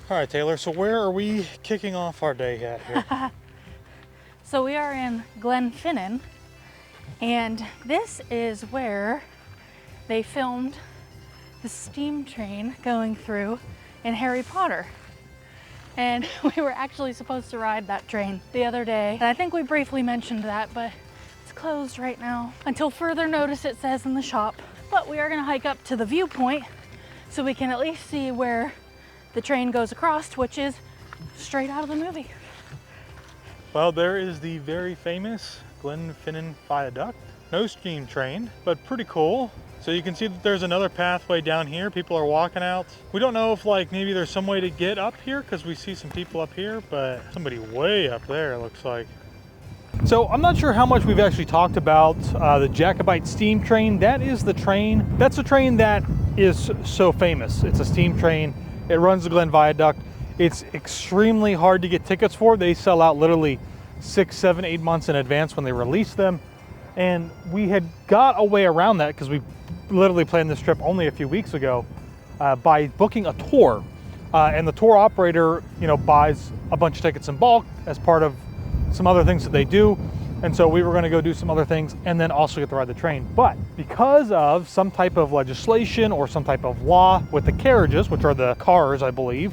All right, Taylor, so where are we kicking off our day at here? So we are in Glenfinnan, and this is where they filmed the steam train going through in Harry Potter. And we were actually supposed to ride that train the other day. And I think we briefly mentioned that, but it's closed right now until further notice, it says in the shop. But we are gonna hike up to the Viewpoint so we can at least see where the train goes across, which is straight out of the movie. Well, there is the very famous Glenfinnan Viaduct. No steam train, but pretty cool. So you can see that there's another pathway down here. People are walking out. We don't know if maybe there's some way to get up here because we see some people up here, but somebody way up there it looks like. So I'm not sure how much we've actually talked about the Jacobite Steam Train. That is the train. That's a train that is so famous. It's a steam train. It runs the Glen Viaduct. It's extremely hard to get tickets for. They sell out literally 6, 7, 8 months in advance when they release them. And we had got a way around that because we literally planned this trip only a few weeks ago by booking a tour. And the tour operator, buys a bunch of tickets in bulk as part of some other things that they do. And so we were going to go do some other things and then also get to ride the train. But because of some type of legislation or some type of law with the carriages, which are the cars, I believe,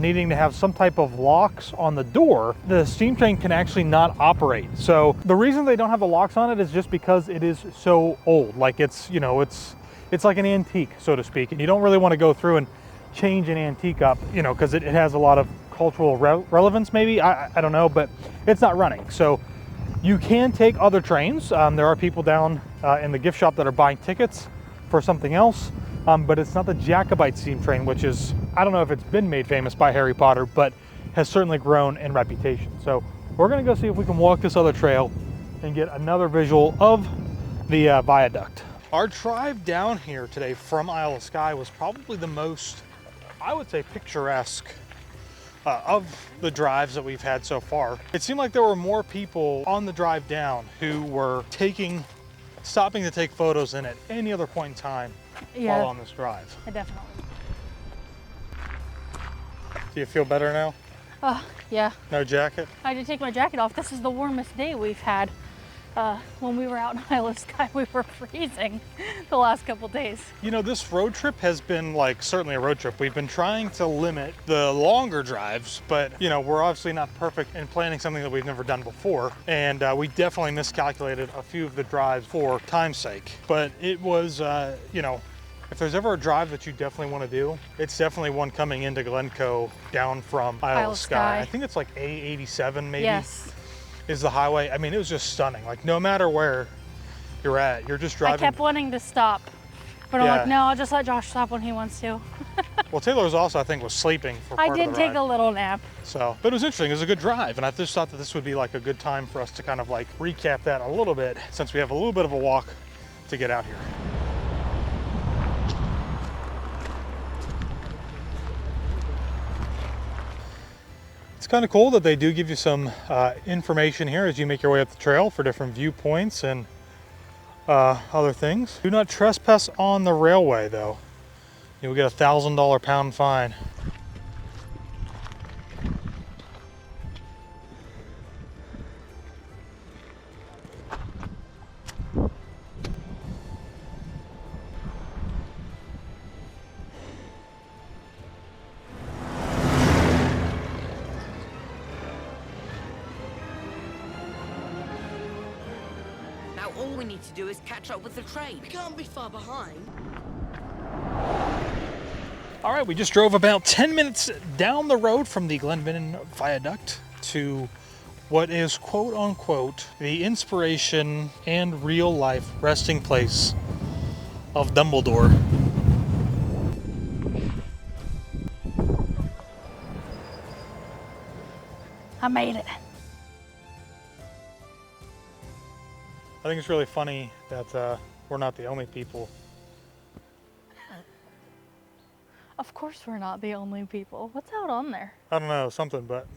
needing to have some type of locks on the door, the steam train can actually not operate. So the reason they don't have the locks on it is just because it is so old. Like it's like an antique, so to speak. And you don't really want to go through and change an antique up, because it has a lot of cultural relevance maybe. I don't know, but it's not running. So you can take other trains. There are people down in the gift shop that are buying tickets for something else, but it's not the Jacobite Steam Train, which is, I don't know if it's been made famous by Harry Potter, but has certainly grown in reputation. So we're gonna go see if we can walk this other trail and get another visual of the viaduct. Our drive down here today from Isle of Skye was probably the most, I would say, picturesque of the drives that we've had so far. It seemed like there were more people on the drive down who were stopping to take photos than at any other point in time while on this drive. Definitely. Do you feel better now? Yeah. No jacket? I had to take my jacket off. This is the warmest day we've had. When we were out in Isle of Skye, we were freezing the last couple days. This road trip has been certainly a road trip. We've been trying to limit the longer drives, but we're obviously not perfect in planning something that we've never done before. And we definitely miscalculated a few of the drives for time's sake. But it was, if there's ever a drive that you definitely want to do, it's definitely one coming into Glencoe down from Isle of Skye. I think it's like A87 maybe. Yes. Is the highway. I mean, it was just stunning. No matter where you're at, you're just driving. I kept wanting to stop, but I'm like, no, I'll just let Josh stop when he wants to. Well, Taylor was sleeping for part of the ride. I did take a little nap. So, but it was interesting. It was a good drive, and I just thought that this would be a good time for us to kind of recap that a little bit, since we have a little bit of a walk to get out here. It's kind of cool that they do give you some information here as you make your way up the trail for different viewpoints and other things. Do not trespass on the railway, though. You'll get a $1,000 pound fine. All we need to do is catch up with the train. We can't be far behind. All right, we just drove about 10 minutes down the road from the Glenfinnan Viaduct to what is quote unquote the inspiration and real life resting place of Dumbledore. I made it. I think it's really funny that we're not the only people. Of course we're not the only people. What's out on there? I don't know, something, but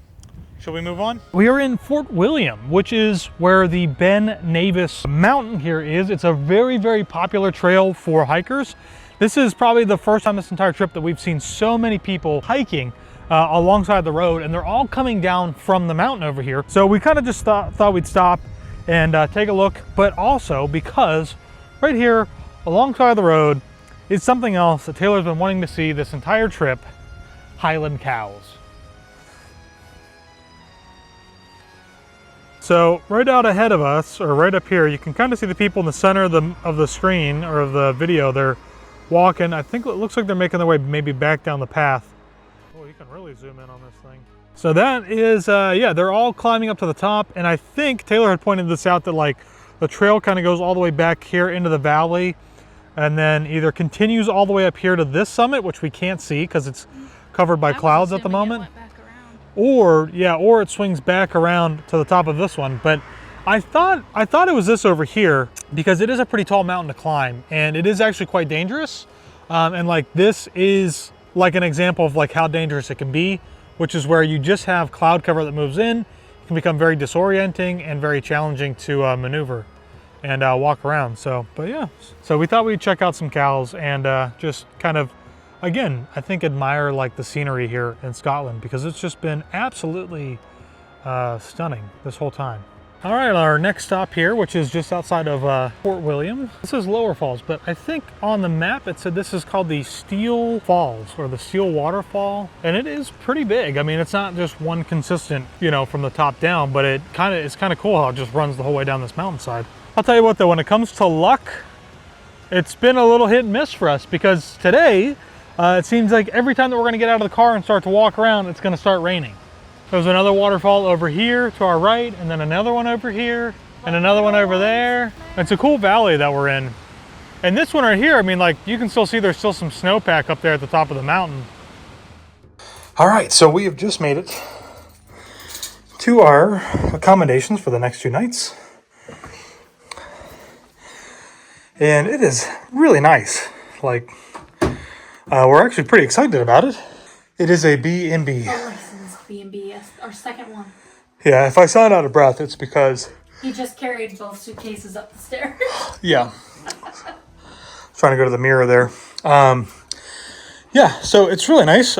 shall we move on? We are in Fort William, which is where the Ben Nevis mountain here is. It's a very, very popular trail for hikers. This is probably the first time this entire trip that we've seen so many people hiking alongside the road, and they're all coming down from the mountain over here. So we kind of just thought we'd stop and take a look, but also because right here alongside the road is something else that Taylor's been wanting to see this entire trip: Highland cows. So right out ahead of us, or right up here, you can kind of see the people in the center of the screen or of the video. They're walking. I think it looks like they're making their way maybe back down the path. Oh, you can really zoom in on this thing. So that is, yeah, they're all climbing up to the top. And I think Taylor had pointed this out, that like the trail kind of goes all the way back here into the valley and then either continues all the way up here to this summit, which we can't see because it's covered by clouds at the moment. Or it swings back around to the top of this one. But I thought it was this over here because it is a pretty tall mountain to climb, and it is actually quite dangerous. And like this is like an example of like how dangerous it can be, which is where you just have cloud cover that moves in. It can become very disorienting and very challenging to maneuver and walk around. So, but yeah, so we thought we'd check out some cows and just kind of, again, I think admire like the scenery here in Scotland, because it's just been absolutely stunning this whole time. All right, our next stop here, which is just outside of Fort William. This is Lower Falls, but I think on the map it said this is called the Steel Falls or the Steel Waterfall, and it is pretty big. I mean, it's not just one consistent, you know, from the top down, but it's kind of cool how it just runs the whole way down this mountainside. I'll tell you what though, when it comes to luck, it's been a little hit and miss for us, because today, it seems like every time that we're gonna get out of the car and start to walk around, it's gonna start raining. There's another waterfall over here to our right, and then another one over here, and another one over there. It's a cool valley that we're in. And this one right here, I mean, like, you can still see there's still some snowpack up there at the top of the mountain. All right, so we have just made it to our accommodations for the next 2 nights. And it is really nice. Like, we're actually pretty excited about it. It is a B&B. B&B, our second one. Yeah, if I sound out of breath, it's because He just carried both suitcases up the stairs. yeah. Trying to go to the mirror there. Yeah, so it's really nice.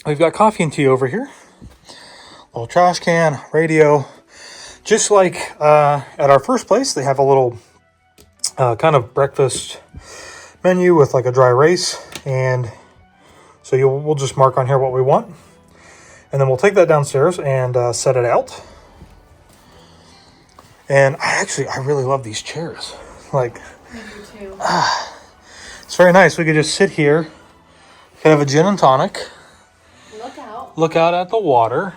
We've got coffee and tea over here. Little trash can, radio. Just like at our first place, they have a little kind of breakfast menu with like a dry rice, and so we'll just mark on here what we want, and then we'll take that downstairs and set it out. And I really love these chairs. Like, Me too. It's very nice. We could just sit here, have a gin and tonic, look out at the water.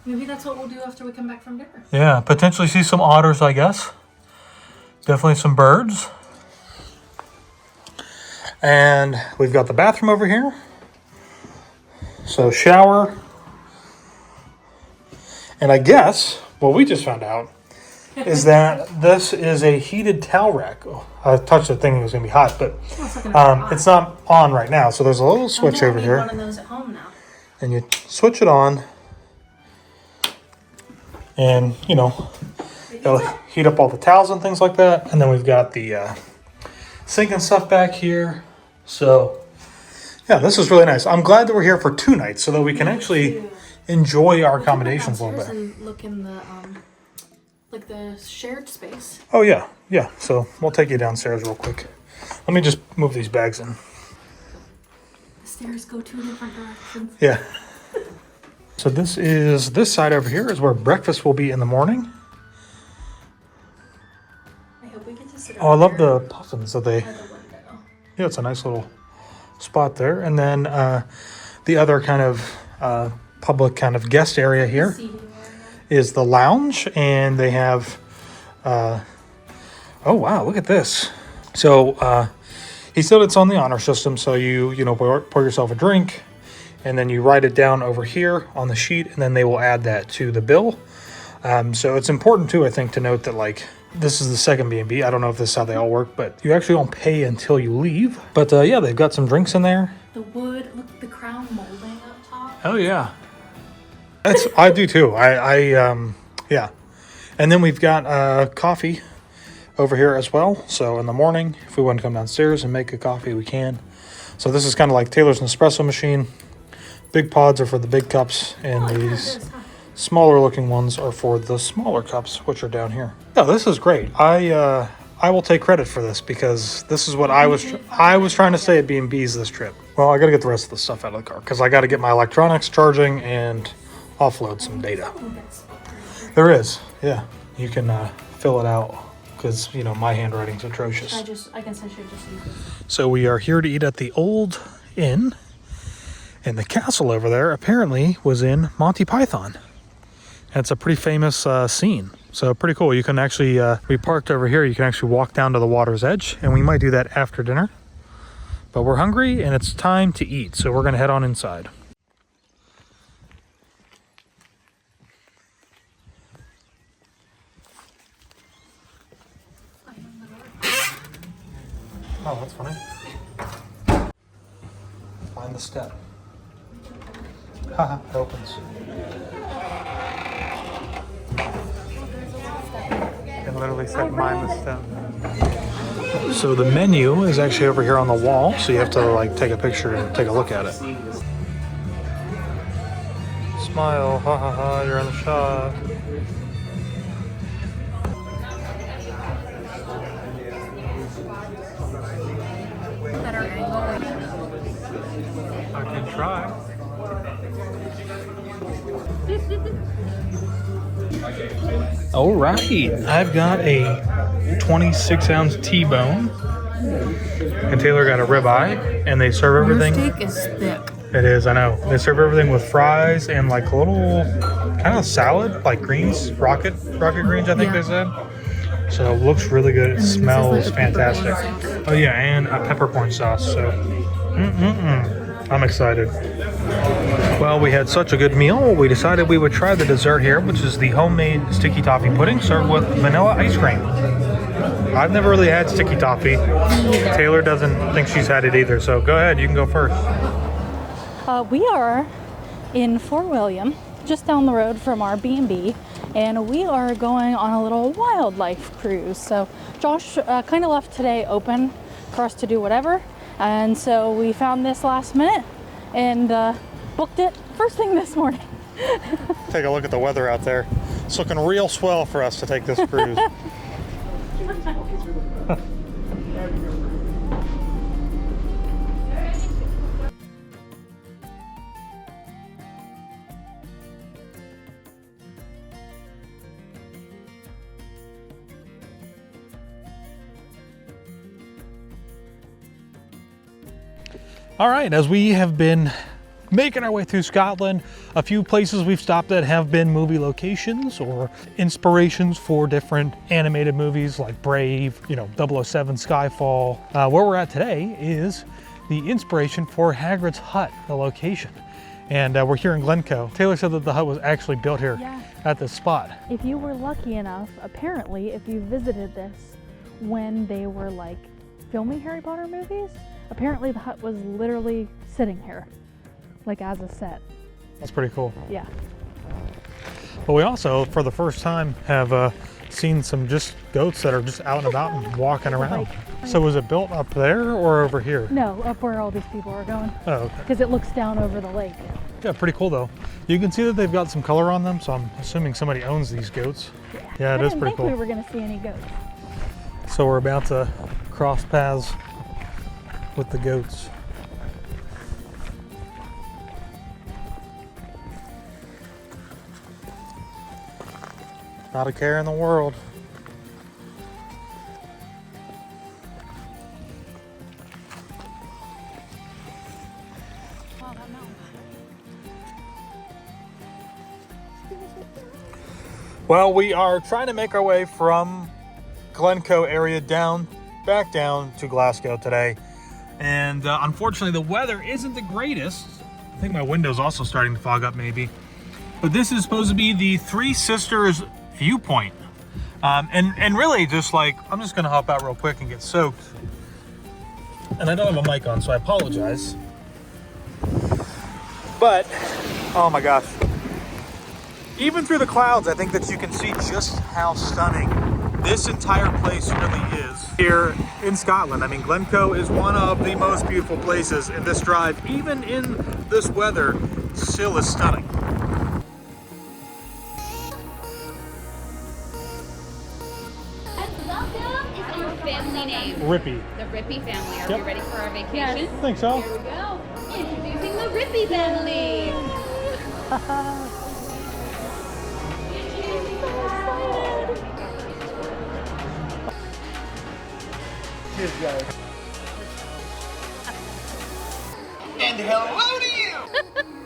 Maybe that's what we'll do after we come back from dinner. Yeah, potentially see some otters, I guess. Definitely some birds. And we've got the bathroom over here. So shower. And I guess what we just found out is that this is a heated towel rack. Oh, I touched it thinking it was going to be hot, but it's not on right now. So there's a little switch over here. One of those at home now. And you switch it on. And, you know, it'll heat up all the towels and things like that. And then we've got the sink and stuff back here. So, yeah, this is really nice. I'm glad that we're here for 2 nights so that we can actually enjoy our accommodations a little bit. And look in the like the shared space. Oh yeah, yeah. So we'll take you downstairs real quick. Let me just move these bags in. The stairs go 2 different directions. Yeah. So this side over here is where breakfast will be in the morning. I hope we get to sit. Oh, I love the puffins that they. By the window. Yeah, it's a nice little spot there. And then the other kind of public kind of guest area here is the lounge, and they have. Oh wow! Look at this. So he said it's on the honor system, so you pour yourself a drink. And then you write it down over here on the sheet, and then they will add that to the bill. So it's important too, I think, to note that like this is the second B&B. I don't know if this is how they all work, but you actually don't pay until you leave. But yeah, they've got some drinks in there. The wood, look at the crown molding up top. Oh yeah, I do too. Yeah. And then we've got coffee over here as well. So in the morning, if we want to come downstairs and make a coffee, we can. So this is kind of like Taylor's Nespresso machine. big pods are for the big cups, and these smaller looking ones are for the smaller cups, which are down here. No, this is great. I will take credit for this because this is what I was trying to say at B&B's this trip. Well, I got to get the rest of the stuff out of the car because I got to get my electronics charging and offload some data. There is, yeah. You can fill it out because, you know, my handwriting's atrocious. I guess I should just use this. So we are here to eat at the Old Inn, and the castle over there apparently was in Monty Python. And it's a pretty famous scene. So pretty cool. You can actually, we parked over here, you can actually walk down to the water's edge, and we might do that after dinner. But we're hungry and it's time to eat, so we're gonna head on inside. Oh, that's funny. Find the step. Haha, it opens. It literally said mind the step. So the menu is actually over here on the wall, so you have to like take a picture and take a look at it. Smile, ha ha ha, you're in the shot. I can try. All right, I've got a 26-ounce T-bone, and Taylor got a ribeye, and they serve everything. Your steak is thick. It is, I know. They serve everything with fries and like a little kind of salad, like greens, rocket greens, I think they said. So it looks really good. It smells fantastic. Oh yeah, and a peppercorn sauce. So, I'm excited. Well, we had such a good meal, we decided we would try the dessert here, which is the homemade sticky toffee pudding served with vanilla ice cream. I've never really had sticky toffee. Taylor doesn't think she's had it either, so go ahead, you can go first. We are in Fort William, just down the road from our B&B, and we are going on a little wildlife cruise. So Josh kind of left today open for us to do whatever, and so we found this last minute and booked it first thing this morning. Take a look at the weather out there. It's looking real swell for us to take this cruise. All right, as we have been making our way through Scotland, a few places we've stopped at have been movie locations or inspirations for different animated movies like Brave, you know, 007, Skyfall. Where we're at today is the inspiration for Hagrid's hut, the location. And we're here in Glencoe. Taylor said that the hut was actually built here at this spot. If you were lucky enough, apparently, if you visited this when they were like filming Harry Potter movies, apparently the hut was literally sitting here, like as a set. That's pretty cool. Yeah. But we also, for the first time, have seen some just goats that are just out and about and walking around. So was it built up there or over here? No, up where all these people are going. Oh, okay. Because it looks down over the lake. Yeah, pretty cool though. You can see that they've got some color on them, so I'm assuming somebody owns these goats. Yeah, it is pretty cool. I didn't think we were going to see any goats. So we're about to cross paths with the goats. Not a care in the world. Wow, that mountain. Well, we are trying to make our way from Glencoe area back down to Glasgow today. And unfortunately, the weather isn't the greatest. I think my window's also starting to fog up maybe. But this is supposed to be the Three Sisters Viewpoint. And really just like, I'm just gonna hop out real quick and get soaked. And I don't have a mic on, so I apologize. But, oh my gosh. Even through the clouds, I think that you can see just how stunning this entire place really is here in Scotland. I mean, Glencoe is one of the most beautiful places, and this drive, even in this weather, still is stunning. Welcome is our family name. Rippy. The Rippy family. Are Yep. we ready for our vacation? Yes. I think so. Here we go. Introducing the Rippy family. Cheers, guys. And hello to you!